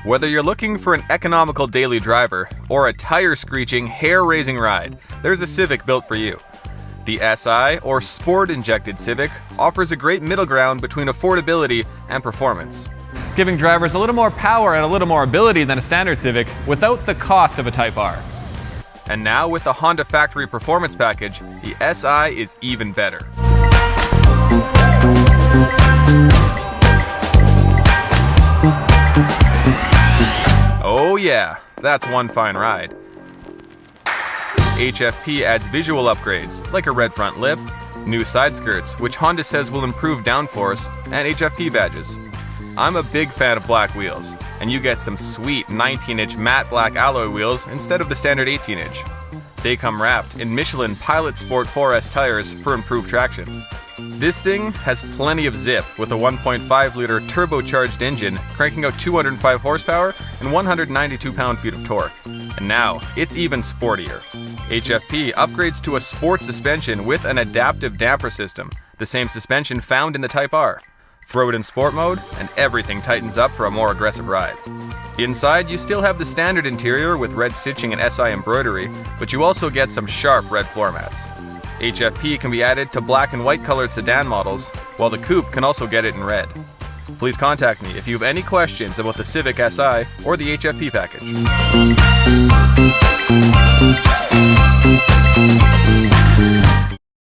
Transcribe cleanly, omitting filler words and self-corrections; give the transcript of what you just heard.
Whether you're looking for an economical daily driver or a tire-screeching, hair-raising ride, there's a Civic built for you. The SI, or Sport-Injected Civic, offers a great middle ground between affordability and performance, giving drivers a little more power and a little more ability than a standard Civic without the cost of a Type R. And now with the Honda Factory Performance Package, the SI is even better. Oh yeah, that's one fine ride. HFP adds visual upgrades, like a red front lip, new side skirts, which Honda says will improve downforce, and HFP badges. I'm a big fan of black wheels, and you get some sweet 19-inch matte black alloy wheels instead of the standard 18-inch. They come wrapped in Michelin Pilot Sport 4S tires for improved traction. This thing has plenty of zip with a 1.5-liter turbocharged engine cranking out 205 horsepower and 192 pound-feet of torque. And now, it's even sportier. HFP upgrades to a sport suspension with an adaptive damper system, the same suspension found in the Type R. Throw it in sport mode, and everything tightens up for a more aggressive ride. Inside, you still have the standard interior with red stitching and SI embroidery, but you also get some sharp red floor mats. HFP can be added to black and white colored sedan models, while the coupe can also get it in red. Please contact me if you have any questions about the Civic Si or the HFP package.